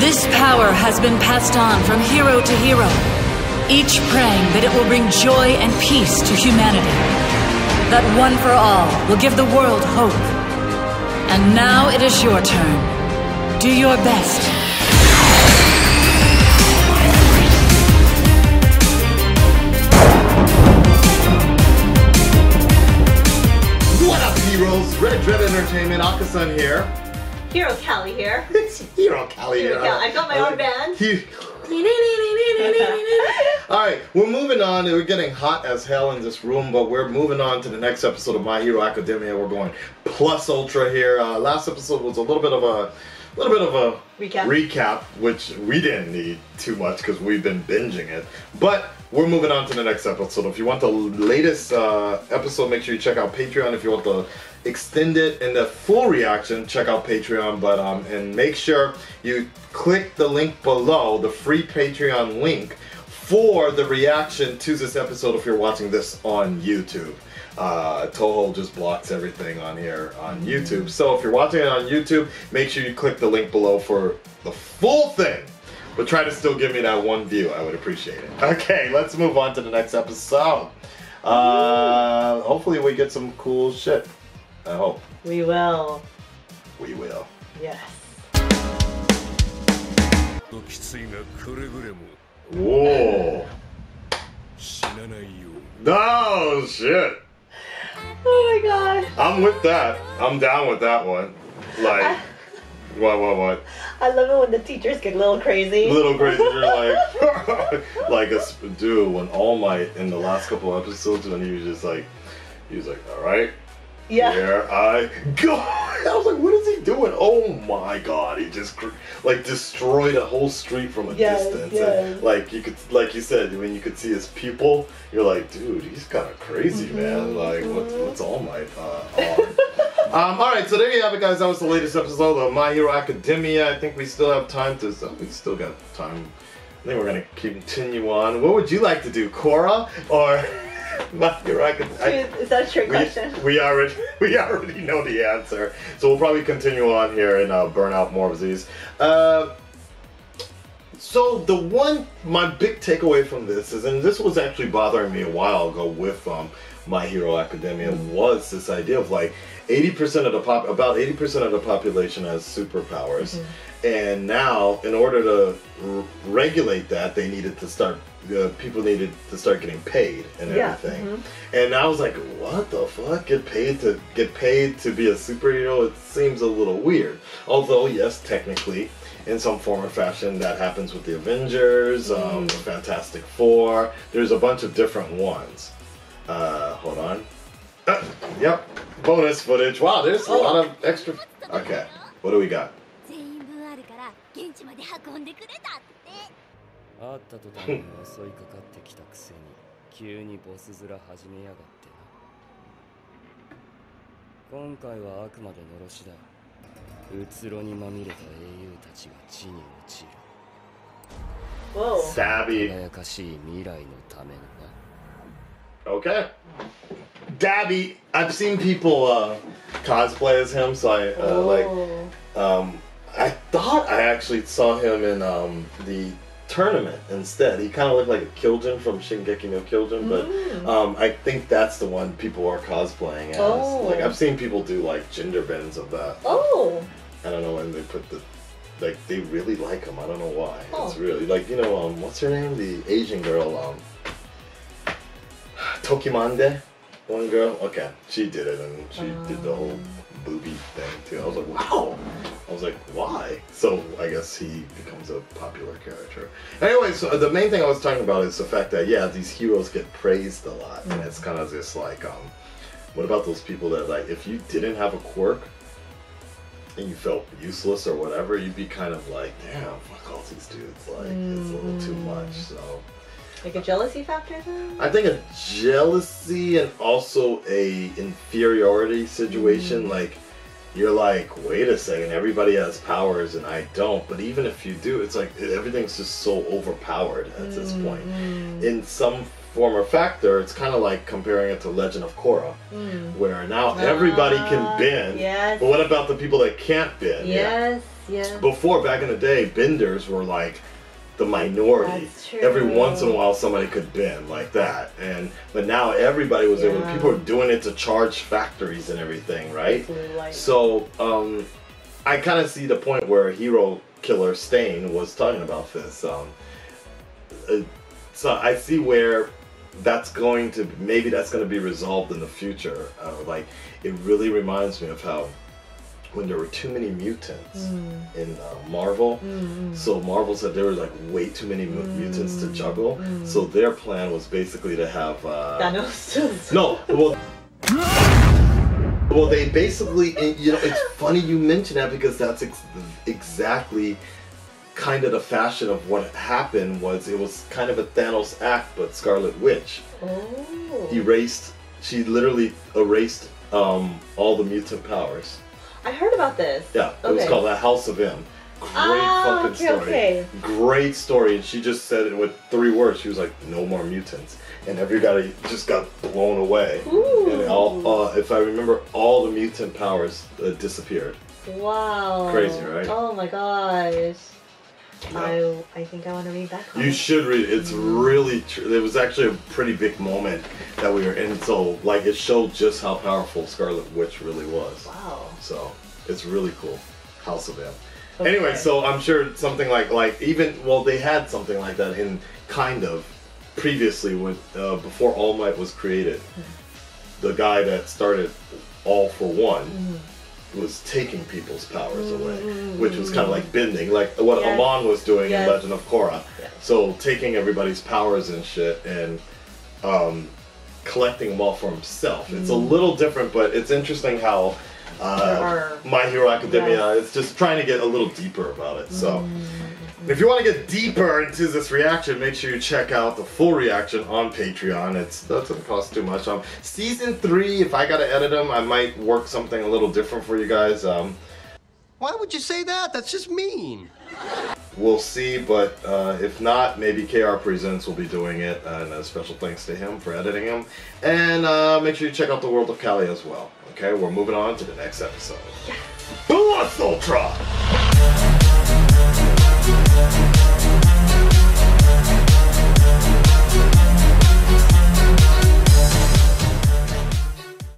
This power has been passed on from hero to hero, each praying that it will bring joy and peace to humanity. That one for all will give the world hope. And now it is your turn. Do your best. What up, heroes? Red Dread Entertainment, Akasan here. Hero Callie here. It's Hero Callie here. I got my own band. Alright, we're moving on. We're getting hot as hell in this room, but we're moving on to the next episode of My Hero Academia. We're going plus ultra here. Last episode was a little bit of a recap, which we didn't need too much because we've been binging it. But we're moving on to the next episode. If you want the latest episode, make sure you check out Patreon. If you want the extended and the full reaction, check out Patreon. But and make sure you click the link below, the free Patreon link, for the reaction to this episode if you're watching this on YouTube. Toho just blocks everything on here on YouTube. So if you're watching it on YouTube, make sure you click the link below for the full thing. But try to still give me that one view. I would appreciate it. Okay, let's move on to the next episode. Hopefully we get some cool shit. I hope. We will. We will. Yes. Whoa. No shit. Oh my god. I'm with that. I'm down with that one. Like, what? I love it when the teachers get a little crazy. A little crazy. You're like, like a dude when All Might in the last couple episodes when he was like, all right. Yeah. Here I go. I was like, what is he doing? Oh my god! He just like destroyed a whole street from a distance. Yes. And like you could, like you said, when you could see his pupil, you're like, dude, he's kind of crazy, man. Like, what's All Might on? All right, so there you have it, guys. That was the latest episode of My Hero Academia. I think we still have time to. We still got time. I think we're gonna continue on. What would you like to do, Korra or? Is that a trick question? We already know the answer, so we'll probably continue on here and burn out more of these. So my big takeaway from this is, and this was actually bothering me a while ago with My Hero Academia, was this idea of like 80% of about 80% of the population has superpowers, and now in order to regulate that, they needed to start. People needed to start getting paid and everything, and I was like, "What the fuck? Get paid to be a superhero? It seems a little weird." Although, yes, technically, in some form or fashion, that happens with the Avengers, the Fantastic Four. There's a bunch of different ones. Hold on. Yep, bonus footage. Wow, there's a lot of extra. Okay, what do we got? 会った途端に襲いかかってきたくせに急にボス面始めやがってな。今回はあくまでのろしだ。うつろにまみれた英雄たちが地に落ちる。Savvy. 輝かしい未来のためのな。Okay. Dabby, I've seen people cosplay as him, so I thought I actually saw him in the tournament instead. He kind of looked like a Kyojin from Shingeki no Kyojin, but I think that's the one people are cosplaying as. Like, I've seen people do like gender bends of that. I don't know when they put they really like him. I don't know why. It's really like, you know, what's her name? The Asian girl, Tokimande, one girl. Okay, she did it, and she did the whole booby thing too. I was like, wow. I was like, why? So I guess he becomes a popular character. Anyway, so the main thing I was talking about is the fact that, yeah, these heroes get praised a lot, and it's kind of just like, what about those people that, like, if you didn't have a quirk and you felt useless or whatever, you'd be kind of like, damn, fuck all these dudes, like, it's a little too much. So like a jealousy factor then? I think a jealousy and also a inferiority situation. Like, you're like, wait a second, everybody has powers and I don't. But even if you do, it's like everything's just so overpowered at this point. In some form or factor, it's kind of like comparing it to Legend of Korra, where now everybody can bend. But what about the people that can't bend? Yes. yeah. Before, back in the day, benders were like the minority. That's true. Every once in a while somebody could bend like that, but now everybody was able. People are doing it to charge factories and everything, right? So I kind of see the point where Hero Killer Stain was talking about this. So I see where that's going to be resolved in the future. Like, it really reminds me of how when there were too many mutants in Marvel, so Marvel said there were like way too many mutants to juggle. So their plan was basically to have Thanos. No, well, they basically, it's funny you mention that, because that's exactly kind of the fashion of what happened. It was kind of a Thanos act, but Scarlet Witch she literally erased all the mutant powers. I heard about this. Yeah, it was called The House of M. Great fucking story. Okay. Great story, and she just said it with 3 words. She was like, "No more mutants," and everybody just got blown away. Ooh. And if I remember, all the mutant powers disappeared. Wow. Crazy, right? Oh my gosh. Yeah. I think I want to read that comic. You should read it. It's really it was actually a pretty big moment that we were in. So, like, it showed just how powerful Scarlet Witch really was. Wow. So, it's really cool. House of M. Okay. Anyway, so I'm sure something like they had something like that in kind of previously when before All Might was created. The guy that started All for One was taking people's powers away, which was kind of like bending, like what Amon was doing in Legend of Korra. Yes. So taking everybody's powers and shit and collecting them all for himself. It's a little different, but it's interesting how My Hero Academia is just trying to get a little deeper about it. So if you want to get deeper into this reaction, make sure you check out the full reaction on Patreon. It doesn't cost too much. Season 3, if I gotta edit them, I might work something a little different for you guys. Why would you say that? That's just mean. We'll see, but if not, maybe KR Presents will be doing it, and a special thanks to him for editing him. And make sure you check out the World of Kali as well. Okay, we're moving on to the next episode. Plus Ultra!